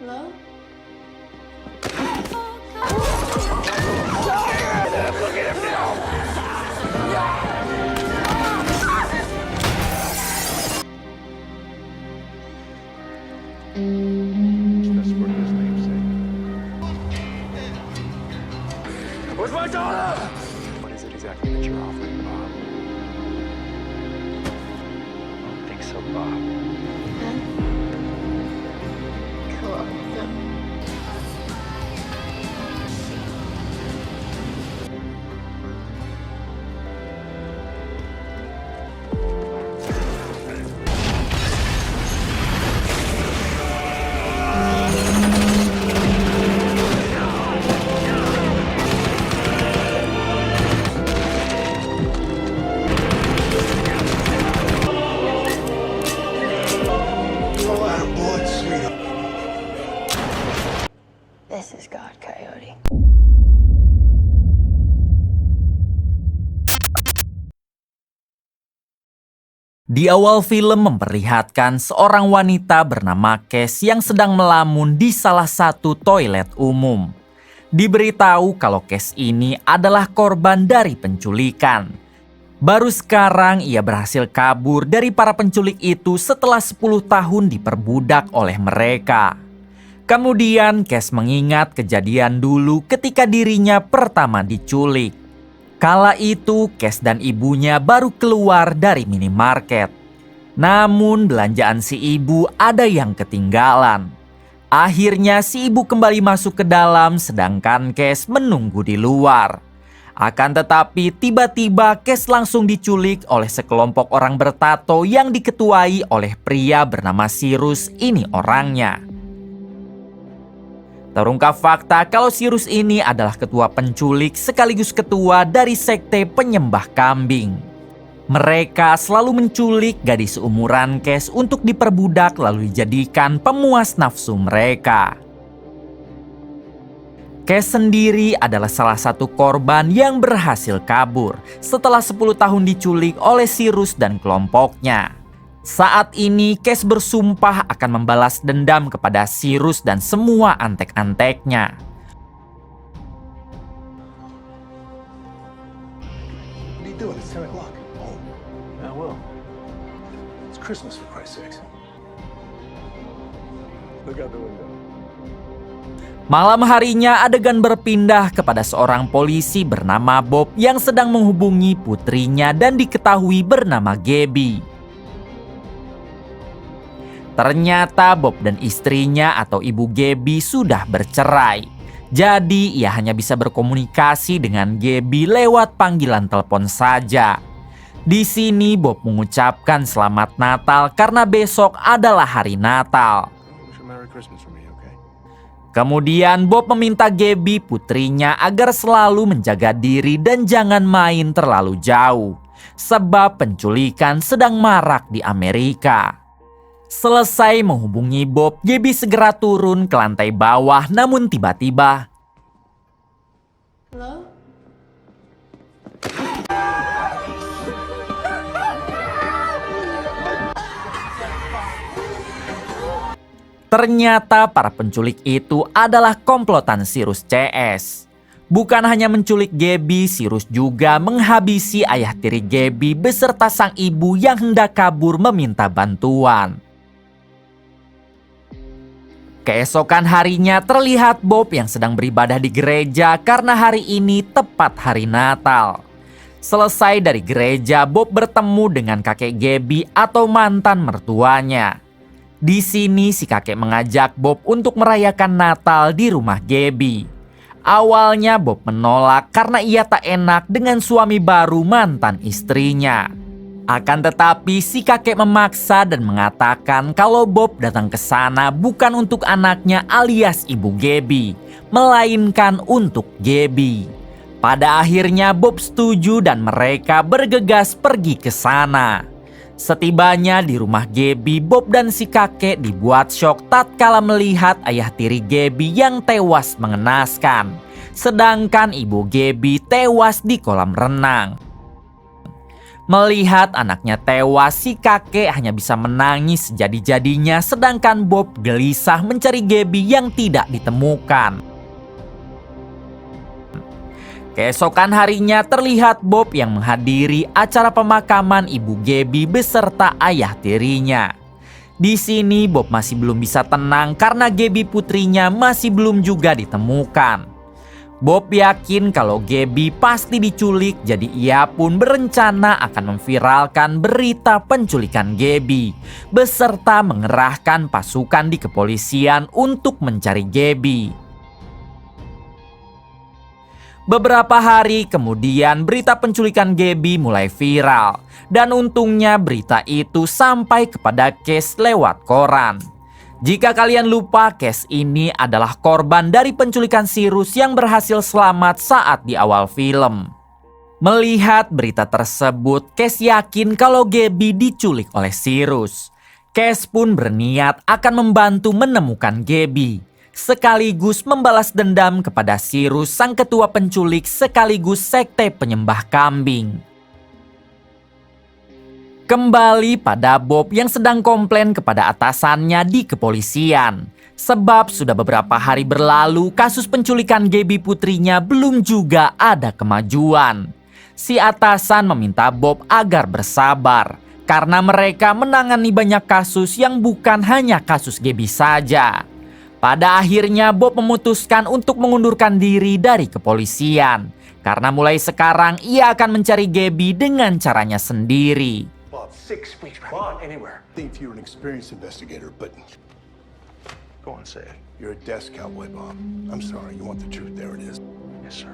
Hello? Just for his namesake. Where's my daughter? What is it exactly that you're offering, Bob? I don't think so, Bob. Cool. No. Throw out of blood, sweetheart. This is God, Coyote. Di awal film memperlihatkan seorang wanita bernama Cass yang sedang melamun di salah satu toilet umum. Diberitahu kalau Cass ini adalah korban dari penculikan. Baru sekarang ia berhasil kabur dari para penculik itu setelah 10 tahun diperbudak oleh mereka. Kemudian Cass mengingat kejadian dulu ketika dirinya pertama diculik. Kala itu, Cass dan ibunya baru keluar dari minimarket. Namun belanjaan si ibu ada yang ketinggalan. Akhirnya si ibu kembali masuk ke dalam sedangkan Cass menunggu di luar. Akan tetapi tiba-tiba Cass langsung diculik oleh sekelompok orang bertato yang diketuai oleh pria bernama Cyrus. Ini orangnya. Terungkap fakta kalau Cyrus ini adalah ketua penculik sekaligus ketua dari sekte penyembah kambing. Mereka selalu menculik gadis seumuran Cass untuk diperbudak lalu dijadikan pemuas nafsu mereka. Cass sendiri adalah salah satu korban yang berhasil kabur setelah 10 tahun diculik oleh Cyrus dan kelompoknya. Saat ini Cass bersumpah akan membalas dendam kepada Cyrus dan semua antek-anteknya. What are you doing? It's 10 o'clock. Oh, I will. It's Christmas, for Christ's sakes. Look out the window. Malam harinya adegan berpindah kepada seorang polisi bernama Bob yang sedang menghubungi putrinya dan diketahui bernama Gabby. Ternyata Bob dan istrinya atau ibu Gabby sudah bercerai. Jadi ia hanya bisa berkomunikasi dengan Gabby lewat panggilan telepon saja. Di sini Bob mengucapkan selamat Natal karena besok adalah hari Natal. Wish a Merry Christmas for me, okay? Kemudian Bob meminta Gabby putrinya agar selalu menjaga diri dan jangan main terlalu jauh. Sebab penculikan sedang marak di Amerika. Selesai menghubungi Bob, Gabby segera turun ke lantai bawah namun tiba-tiba Hello? ternyata para penculik itu adalah komplotan Cyrus CS. Bukan hanya menculik Gabby, Cyrus juga menghabisi ayah tiri Gabby beserta sang ibu yang hendak kabur meminta bantuan. Keesokan harinya terlihat Bob yang sedang beribadah di gereja karena hari ini tepat hari Natal. Selesai dari gereja, Bob bertemu dengan kakek Gabby atau mantan mertuanya. Di sini si kakek mengajak Bob untuk merayakan Natal di rumah Gabby. Awalnya Bob menolak karena ia tak enak dengan suami baru mantan istrinya. Akan tetapi si kakek memaksa dan mengatakan kalau Bob datang ke sana bukan untuk anaknya alias ibu Gabby, melainkan untuk Gabby. Pada akhirnya Bob setuju dan mereka bergegas pergi ke sana. Setibanya di rumah Gabby, Bob dan si kakek dibuat syok tatkala melihat ayah tiri Gabby yang tewas mengenaskan, sedangkan ibu Gabby tewas di kolam renang. Melihat anaknya tewas, si kakek hanya bisa menangis sejadi-jadinya sedangkan Bob gelisah mencari Gabby yang tidak ditemukan. Keesokan harinya terlihat Bob yang menghadiri acara pemakaman ibu Gabby beserta ayah tirinya. Di sini Bob masih belum bisa tenang karena Gabby putrinya masih belum juga ditemukan. Bob yakin kalau Gabby pasti diculik, jadi ia pun berencana akan memviralkan berita penculikan Gabby beserta mengerahkan pasukan di kepolisian untuk mencari Gabby. Beberapa hari kemudian berita penculikan Gabby mulai viral dan untungnya berita itu sampai kepada Case lewat koran. Jika kalian lupa, Case ini adalah korban dari penculikan Cyrus yang berhasil selamat saat di awal film. Melihat berita tersebut, Case yakin kalau Gabby diculik oleh Cyrus. Case pun berniat akan membantu menemukan Gabby, sekaligus membalas dendam kepada Cyrus sang ketua penculik sekaligus sekte penyembah kambing. Kembali pada Bob yang sedang komplain kepada atasannya di kepolisian. Sebab sudah beberapa hari berlalu kasus penculikan Gabby putrinya belum juga ada kemajuan. Si atasan meminta Bob agar bersabar karena mereka menangani banyak kasus yang bukan hanya kasus Gabby saja. Pada akhirnya Bob memutuskan untuk mengundurkan diri dari kepolisian. Karena mulai sekarang ia akan mencari Gabby dengan caranya sendiri. Bob, 6 weeks, Bob, anywhere. I think you're an experienced investigator, but go on, say it. You're a desk cowboy, Bob. I'm sorry. You want the truth? There it is. Yes, sir.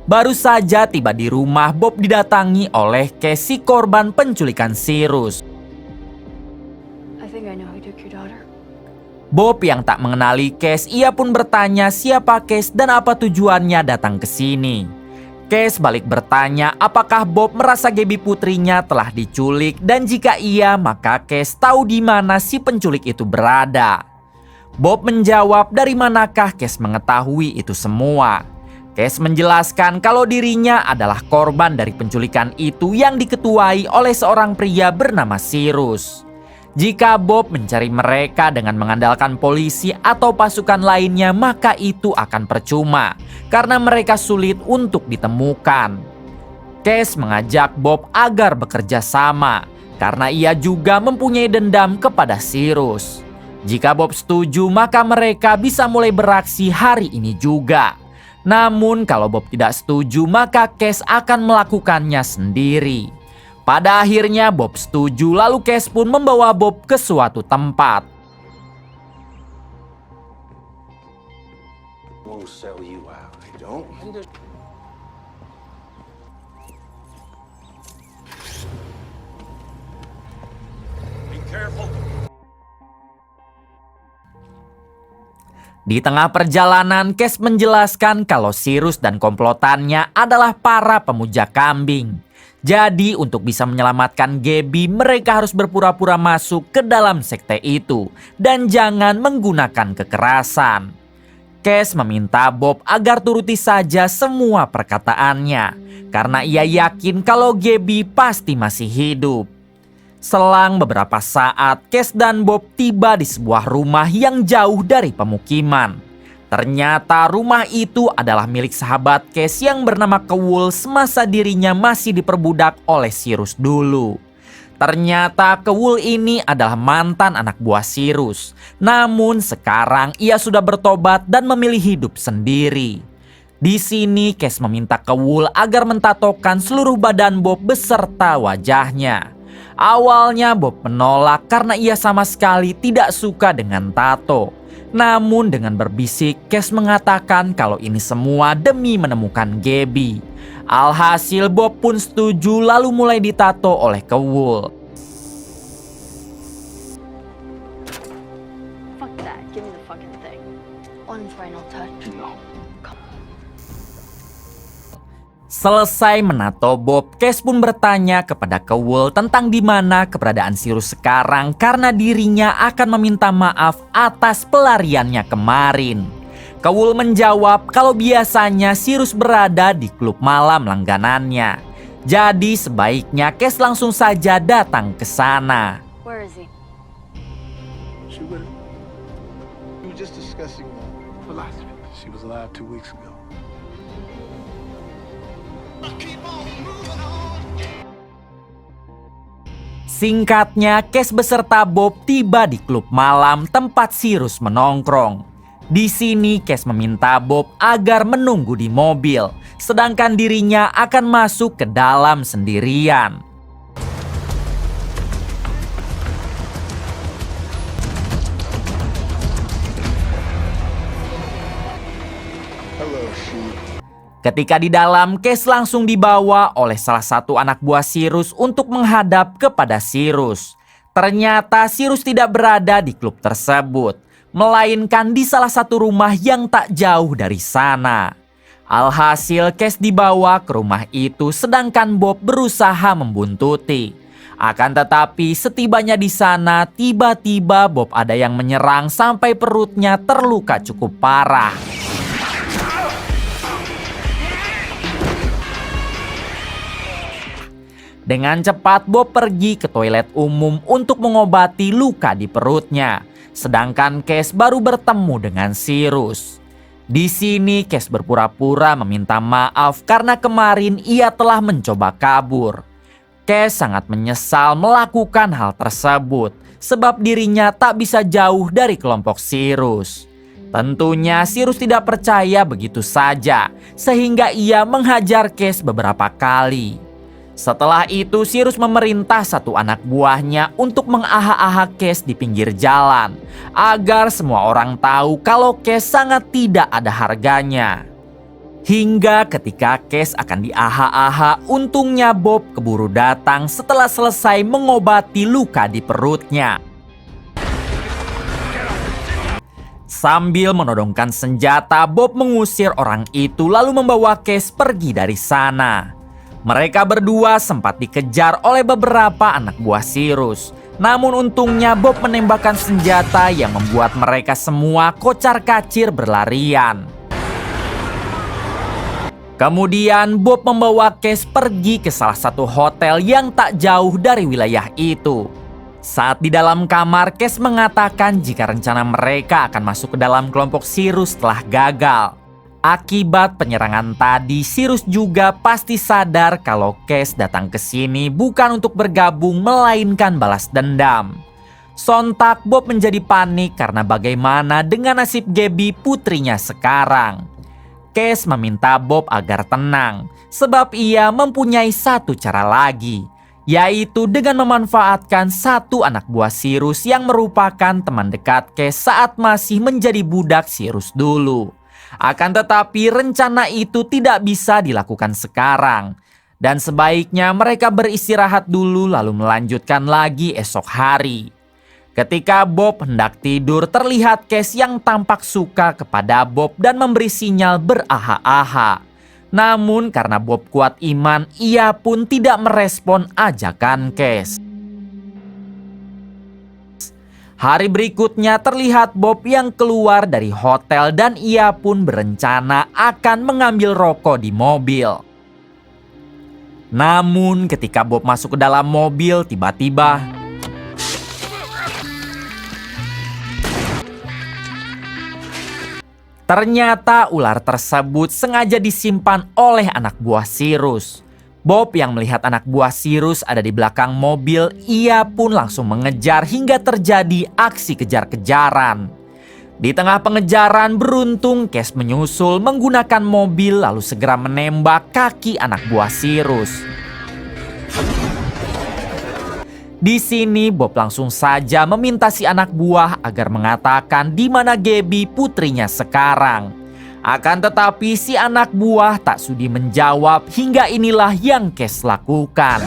Baru saja tiba di rumah, Bob didatangi oleh Case, korban penculikan Cyrus. I think I know who took your daughter. Bob yang tak mengenali Case, ia pun bertanya siapa Case dan apa tujuannya datang ke sini. Case balik bertanya apakah Bob merasa Gabby putrinya telah diculik dan jika iya maka Case tahu di mana si penculik itu berada. Bob menjawab dari manakah Case mengetahui itu semua. Case menjelaskan kalau dirinya adalah korban dari penculikan itu yang diketuai oleh seorang pria bernama Cyrus. Jika Bob mencari mereka dengan mengandalkan polisi atau pasukan lainnya, maka itu akan percuma karena mereka sulit untuk ditemukan. Case mengajak Bob agar bekerja sama karena ia juga mempunyai dendam kepada Cyrus. Jika Bob setuju, maka mereka bisa mulai beraksi hari ini juga. Namun kalau Bob tidak setuju, maka Case akan melakukannya sendiri. Pada akhirnya Bob setuju, lalu Case pun membawa Bob ke suatu tempat. Won't sell you out. I don't. Be careful. Di tengah perjalanan, Case menjelaskan kalau Cyrus dan komplotannya adalah para pemuja kambing. Jadi untuk bisa menyelamatkan Gabby, mereka harus berpura-pura masuk ke dalam sekte itu dan jangan menggunakan kekerasan. Case meminta Bob agar turuti saja semua perkataannya karena ia yakin kalau Gabby pasti masih hidup. Selang beberapa saat, Case dan Bob tiba di sebuah rumah yang jauh dari pemukiman. Ternyata rumah itu adalah milik sahabat Case yang bernama Kewul semasa dirinya masih diperbudak oleh Cyrus dulu. Ternyata Kewul ini adalah mantan anak buah Cyrus. Namun sekarang ia sudah bertobat dan memilih hidup sendiri. Di sini Case meminta Kewul agar mentatokan seluruh badan Bob beserta wajahnya. Awalnya Bob menolak karena ia sama sekali tidak suka dengan tato. Namun dengan berbisik, Case mengatakan kalau ini semua demi menemukan Gabby. Alhasil Bob pun setuju lalu mulai ditato oleh Kewul. Fuck that. Give me the fucking thing. One final touch. No. Selesai menato Bob, Case pun bertanya kepada Kewul tentang di mana keberadaan Cyrus sekarang karena dirinya akan meminta maaf atas pelariannya kemarin. Kewul menjawab kalau biasanya Cyrus berada di klub malam langganannya. Jadi sebaiknya Cass langsung saja datang ke sana. Where is he? She would. We were just discussing philosophy. She was alive 2 weeks ago. Singkatnya, Cass beserta Bob tiba di klub malam tempat Cyrus menongkrong. Di sini Cass meminta Bob agar menunggu di mobil, sedangkan dirinya akan masuk ke dalam sendirian. Hello, she. Ketika di dalam, Cass langsung dibawa oleh salah satu anak buah Cyrus untuk menghadap kepada Cyrus. Ternyata Cyrus tidak berada di klub tersebut, melainkan di salah satu rumah yang tak jauh dari sana. Alhasil Cass dibawa ke rumah itu sedangkan Bob berusaha membuntuti. Akan tetapi setibanya di sana, tiba-tiba Bob ada yang menyerang sampai perutnya terluka cukup parah. Dengan cepat Bob pergi ke toilet umum untuk mengobati luka di perutnya. Sedangkan Cass baru bertemu dengan Cyrus. Di sini Cass berpura-pura meminta maaf karena kemarin ia telah mencoba kabur. Cass sangat menyesal melakukan hal tersebut sebab dirinya tak bisa jauh dari kelompok Cyrus. Tentunya Cyrus tidak percaya begitu saja sehingga ia menghajar Cass beberapa kali. Setelah itu Cyrus memerintah satu anak buahnya untuk mengahak-ahak Cass di pinggir jalan agar semua orang tahu kalau Cass sangat tidak ada harganya. Hingga ketika Cass akan diahak-ahak, untungnya Bob keburu datang setelah selesai mengobati luka di perutnya. Sambil menodongkan senjata, Bob mengusir orang itu lalu membawa Cass pergi dari sana. Mereka berdua sempat dikejar oleh beberapa anak buah Cyrus. Namun untungnya Bob menembakkan senjata yang membuat mereka semua kocar-kacir berlarian. Kemudian Bob membawa Cass pergi ke salah satu hotel yang tak jauh dari wilayah itu. Saat di dalam kamar, Cass mengatakan jika rencana mereka akan masuk ke dalam kelompok Cyrus telah gagal. Akibat penyerangan tadi, Cyrus juga pasti sadar kalau Cass datang ke sini bukan untuk bergabung melainkan balas dendam. Sontak Bob menjadi panik karena bagaimana dengan nasib Gabby putrinya sekarang. Cass meminta Bob agar tenang sebab ia mempunyai satu cara lagi, yaitu dengan memanfaatkan satu anak buah Cyrus yang merupakan teman dekat Cass saat masih menjadi budak Cyrus dulu. Akan tetapi rencana itu tidak bisa dilakukan sekarang. Dan sebaiknya mereka beristirahat dulu lalu melanjutkan lagi esok hari. Ketika Bob hendak tidur, terlihat Cass yang tampak suka kepada Bob dan memberi sinyal berahak-ahak. Namun karena Bob kuat iman, ia pun tidak merespon ajakan Cass. Hari berikutnya terlihat Bob yang keluar dari hotel dan ia pun berencana akan mengambil rokok di mobil. Namun ketika Bob masuk ke dalam mobil, tiba-tiba ternyata ular tersebut sengaja disimpan oleh anak buah Cyrus. Bob yang melihat anak buah Cyrus ada di belakang mobil, ia pun langsung mengejar hingga terjadi aksi kejar-kejaran. Di tengah pengejaran, beruntung Cass menyusul menggunakan mobil lalu segera menembak kaki anak buah Cyrus. Di sini Bob langsung saja meminta si anak buah agar mengatakan di mana Gabby putrinya sekarang. Akan tetapi si anak buah tak sudi menjawab hingga inilah yang Cass lakukan.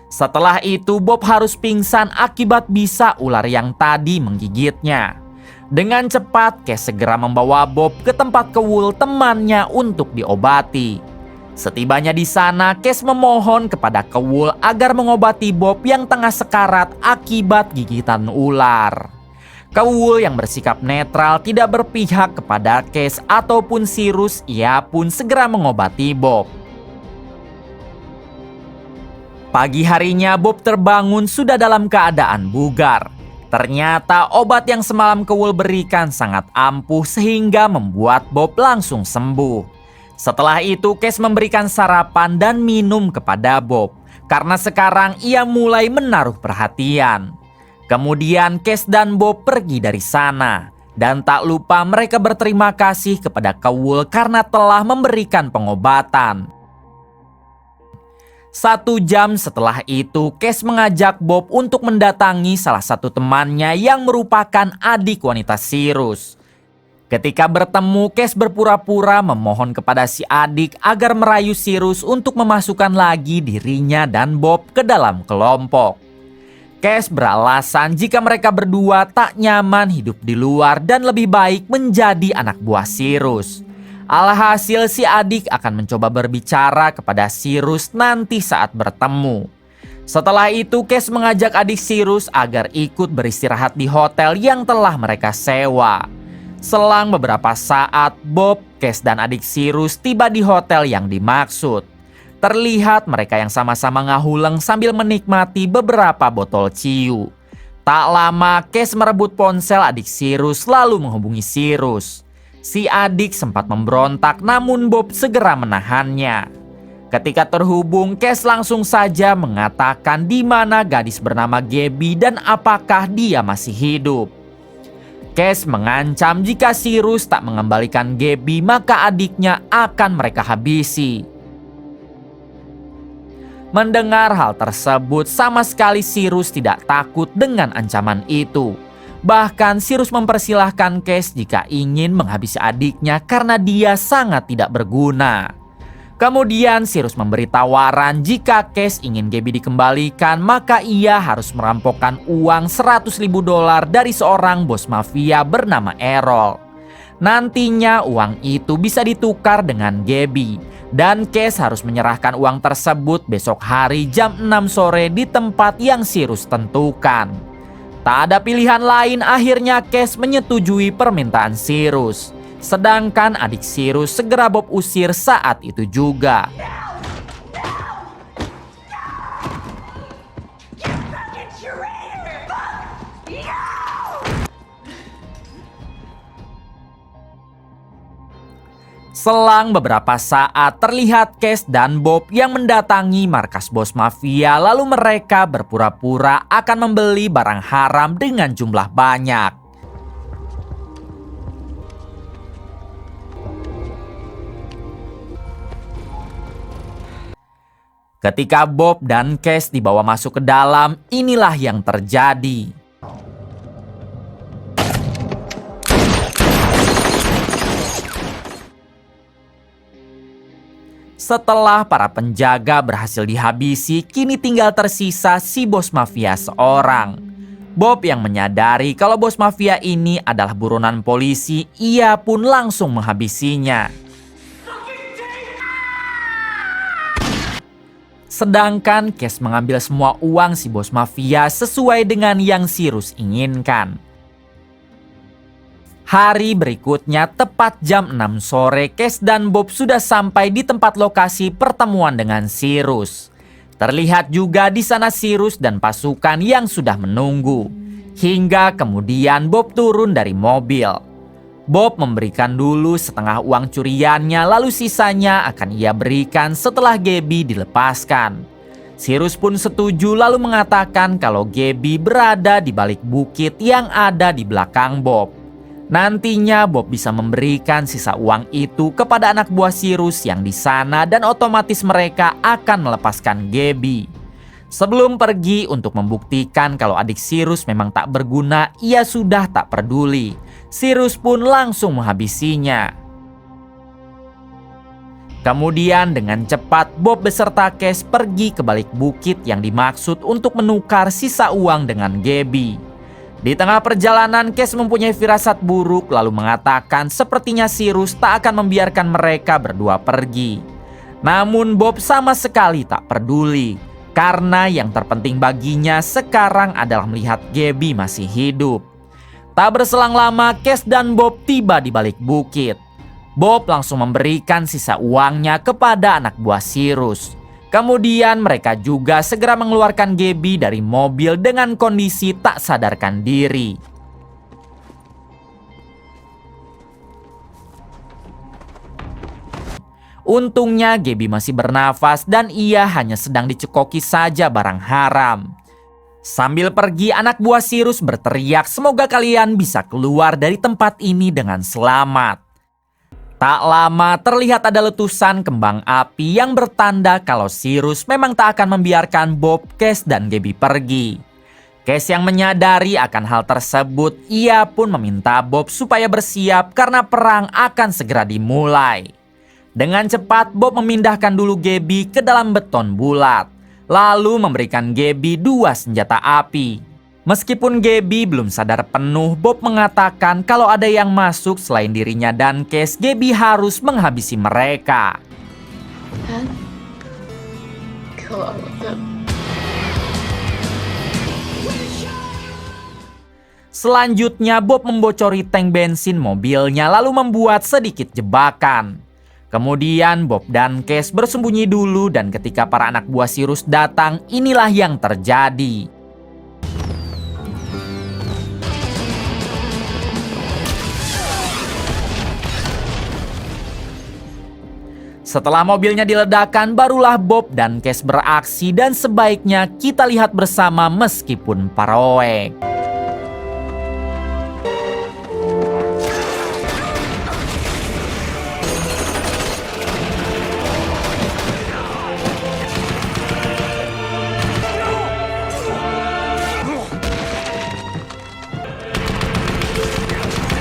Setelah itu Bob harus pingsan akibat bisa ular yang tadi menggigitnya. Dengan cepat Cass segera membawa Bob ke tempat Kewul temannya untuk diobati. Setibanya di sana, Cass memohon kepada Kewul agar mengobati Bob yang tengah sekarat akibat gigitan ular. Cowell yang bersikap netral tidak berpihak kepada Case ataupun Cyrus, ia pun segera mengobati Bob. Pagi harinya Bob terbangun sudah dalam keadaan bugar. Ternyata obat yang semalam Cowell berikan sangat ampuh sehingga membuat Bob langsung sembuh. Setelah itu Case memberikan sarapan dan minum kepada Bob karena sekarang ia mulai menaruh perhatian. Kemudian Case dan Bob pergi dari sana. Dan tak lupa mereka berterima kasih kepada Cowell karena telah memberikan pengobatan. 1 jam setelah itu, Case mengajak Bob untuk mendatangi salah satu temannya yang merupakan adik wanita Cyrus. Ketika bertemu, Case berpura-pura memohon kepada si adik agar merayu Cyrus untuk memasukkan lagi dirinya dan Bob ke dalam kelompok. Case beralasan jika mereka berdua tak nyaman hidup di luar dan lebih baik menjadi anak buah Cyrus. Alhasil si adik akan mencoba berbicara kepada Cyrus nanti saat bertemu. Setelah itu Case mengajak adik Cyrus agar ikut beristirahat di hotel yang telah mereka sewa. Selang beberapa saat Bob, Case dan adik Cyrus tiba di hotel yang dimaksud. Terlihat mereka yang sama-sama ngahuleng sambil menikmati beberapa botol ciu. Tak lama Case merebut ponsel adik Cyrus lalu menghubungi Cyrus. Si adik sempat memberontak namun Bob segera menahannya. Ketika terhubung, Case langsung saja mengatakan di mana gadis bernama Gabby dan apakah dia masih hidup. Case mengancam jika Cyrus tak mengembalikan Gabby maka adiknya akan mereka habisi. Mendengar hal tersebut, sama sekali Cyrus tidak takut dengan ancaman itu. Bahkan Cyrus mempersilahkan Case jika ingin menghabisi adiknya karena dia sangat tidak berguna. Kemudian Cyrus memberi tawaran jika Case ingin Gabby dikembalikan maka ia harus merampokkan uang $100.000 dari seorang bos mafia bernama Errol. Nantinya uang itu bisa ditukar dengan Gabby. Dan Case harus menyerahkan uang tersebut besok hari jam 6 sore di tempat yang Cyrus tentukan. Tak ada pilihan lain, akhirnya Case menyetujui permintaan Cyrus. Sedangkan adik Cyrus segera Bob usir saat itu juga. Selang beberapa saat terlihat Case dan Bob yang mendatangi markas bos mafia lalu mereka berpura-pura akan membeli barang haram dengan jumlah banyak. Ketika Bob dan Case dibawa masuk ke dalam, inilah yang terjadi. Setelah para penjaga berhasil dihabisi, kini tinggal tersisa si bos mafia seorang. Bob yang menyadari kalau bos mafia ini adalah buronan polisi, ia pun langsung menghabisinya. Sedangkan Case mengambil semua uang si bos mafia sesuai dengan yang Cyrus inginkan. Hari berikutnya, tepat jam 6 sore, Case dan Bob sudah sampai di tempat lokasi pertemuan dengan Cyrus. Terlihat juga di sana Cyrus dan pasukan yang sudah menunggu. Hingga kemudian Bob turun dari mobil. Bob memberikan dulu setengah uang curiannya, lalu sisanya akan ia berikan setelah Gabby dilepaskan. Cyrus pun setuju lalu mengatakan kalau Gabby berada di balik bukit yang ada di belakang Bob. Nantinya Bob bisa memberikan sisa uang itu kepada anak buah Cyrus yang di sana dan otomatis mereka akan melepaskan Gabby. Sebelum pergi untuk membuktikan kalau adik Cyrus memang tak berguna, ia sudah tak peduli. Cyrus pun langsung menghabisinya. Kemudian dengan cepat Bob beserta Case pergi ke balik bukit yang dimaksud untuk menukar sisa uang dengan Gabby. Di tengah perjalanan, Case mempunyai firasat buruk lalu mengatakan sepertinya Cyrus tak akan membiarkan mereka berdua pergi. Namun Bob sama sekali tak peduli, karena yang terpenting baginya sekarang adalah melihat Gabby masih hidup. Tak berselang lama, Cash dan Bob tiba di balik bukit. Bob langsung memberikan sisa uangnya kepada anak buah Cyrus. Kemudian mereka juga segera mengeluarkan Gabby dari mobil dengan kondisi tak sadarkan diri. Untungnya Gabby masih bernafas dan ia hanya sedang dicekoki saja barang haram. Sambil pergi, anak buah Cyrus berteriak, "Semoga kalian bisa keluar dari tempat ini dengan selamat." Tak lama terlihat ada letusan kembang api yang bertanda kalau Cyrus memang tak akan membiarkan Bob, Cash, dan Gabby pergi. Cash yang menyadari akan hal tersebut, ia pun meminta Bob supaya bersiap karena perang akan segera dimulai. Dengan cepat, Bob memindahkan dulu Gabby ke dalam beton bulat, lalu memberikan Gabby 2 senjata api. Meskipun Gabby belum sadar penuh, Bob mengatakan kalau ada yang masuk selain dirinya dan Cash, Gabby harus menghabisi mereka. Dad? Kill all of them. Selanjutnya, Bob membocori tank bensin mobilnya lalu membuat sedikit jebakan. Kemudian Bob dan Cash bersembunyi dulu dan ketika para anak buah Cyrus datang, inilah yang terjadi. Setelah mobilnya diledakkan, barulah Bob dan Cash beraksi dan sebaiknya kita lihat bersama meskipun paroek.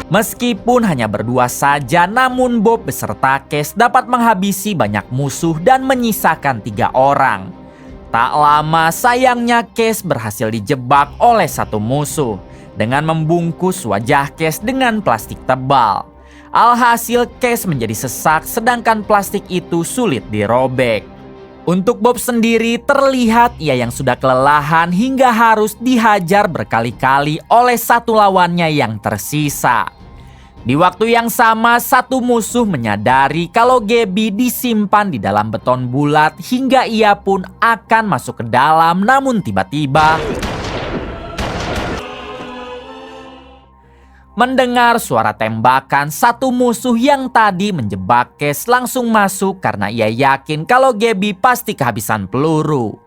Meskipun hanya berdua saja, namun Bob beserta Cash dapat menghabisi banyak musuh dan menyisakan 3 orang. Tak lama, sayangnya Cash berhasil dijebak oleh satu musuh dengan membungkus wajah Cash dengan plastik tebal. Alhasil Cash menjadi sesak sedangkan plastik itu sulit dirobek. Untuk Bob sendiri terlihat ia yang sudah kelelahan hingga harus dihajar berkali-kali oleh satu lawannya yang tersisa. Di waktu yang sama, satu musuh menyadari kalau Gabby disimpan di dalam beton bulat hingga ia pun akan masuk ke dalam, namun tiba-tiba mendengar suara tembakan. Satu musuh yang tadi menjebak Cash langsung masuk karena ia yakin kalau Gabby pasti kehabisan peluru.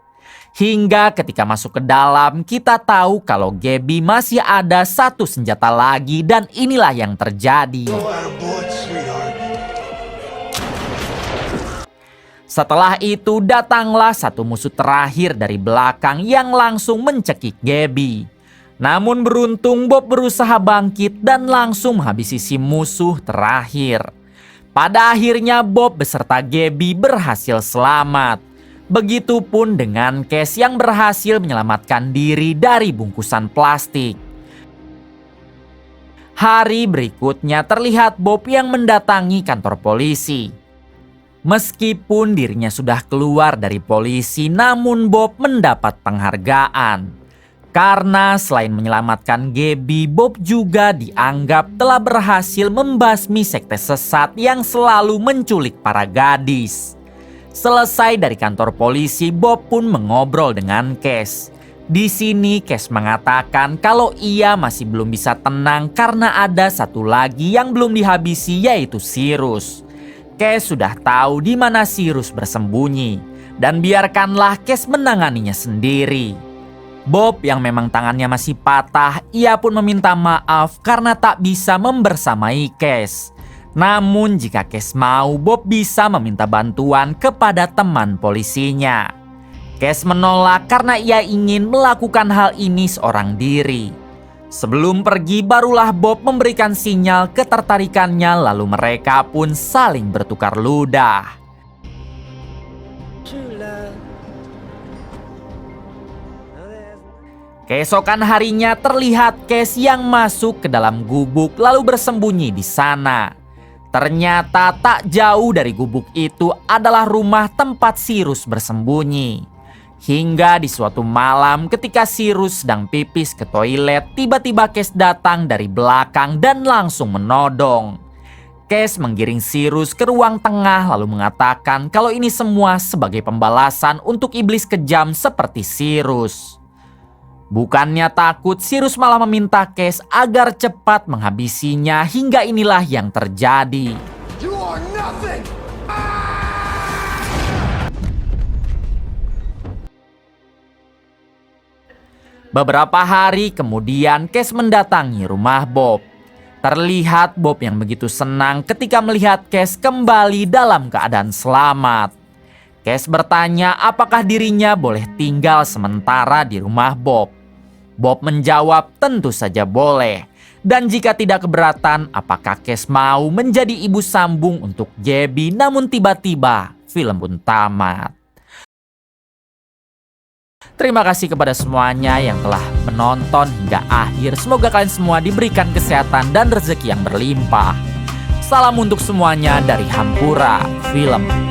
Hingga ketika masuk ke dalam, kita tahu kalau Gabby masih ada satu senjata lagi dan inilah yang terjadi. Setelah itu datanglah satu musuh terakhir dari belakang yang langsung mencekik Gabby. Namun beruntung Bob berusaha bangkit dan langsung menghabisi si musuh terakhir. Pada akhirnya Bob beserta Gabby berhasil selamat. Begitupun dengan Cash yang berhasil menyelamatkan diri dari bungkusan plastik. Hari berikutnya terlihat Bob yang mendatangi kantor polisi. Meskipun dirinya sudah keluar dari polisi, namun Bob mendapat penghargaan. Karena selain menyelamatkan Gabby, Bob juga dianggap telah berhasil membasmi sekte sesat yang selalu menculik para gadis. Selesai dari kantor polisi, Bob pun mengobrol dengan Cash. Di sini Cash mengatakan kalau ia masih belum bisa tenang karena ada satu lagi yang belum dihabisi, yaitu Cyrus. Cash sudah tahu di mana Cyrus bersembunyi dan biarkanlah Cash menanganinya sendiri. Bob yang memang tangannya masih patah, ia pun meminta maaf karena tak bisa membersamai Cash. Namun jika Cash mau, Bob bisa meminta bantuan kepada teman polisinya. Cash menolak karena ia ingin melakukan hal ini seorang diri. Sebelum pergi barulah Bob memberikan sinyal ketertarikannya, lalu mereka pun saling bertukar ludah. Keesokan harinya terlihat Cash yang masuk ke dalam gubuk lalu bersembunyi di sana. Ternyata tak jauh dari gubuk itu adalah rumah tempat Cyrus bersembunyi. Hingga di suatu malam ketika Cyrus sedang pipis ke toilet, tiba-tiba Case datang dari belakang dan langsung menodong. Case menggiring Cyrus ke ruang tengah lalu mengatakan kalau ini semua sebagai pembalasan untuk iblis kejam seperti Cyrus. Bukannya takut, Cyrus malah meminta Case agar cepat menghabisinya hingga inilah yang terjadi. You are nothing! Beberapa hari kemudian, Case mendatangi rumah Bob. Terlihat Bob yang begitu senang ketika melihat Case kembali dalam keadaan selamat. Case bertanya apakah dirinya boleh tinggal sementara di rumah Bob. Bob menjawab tentu saja boleh. Dan jika tidak keberatan, apakah Case mau menjadi ibu sambung untuk Gaby? Namun tiba-tiba film pun tamat. Terima kasih kepada semuanya yang telah menonton hingga akhir. Semoga kalian semua diberikan kesehatan dan rezeki yang berlimpah. Salam untuk semuanya dari Hampura Film.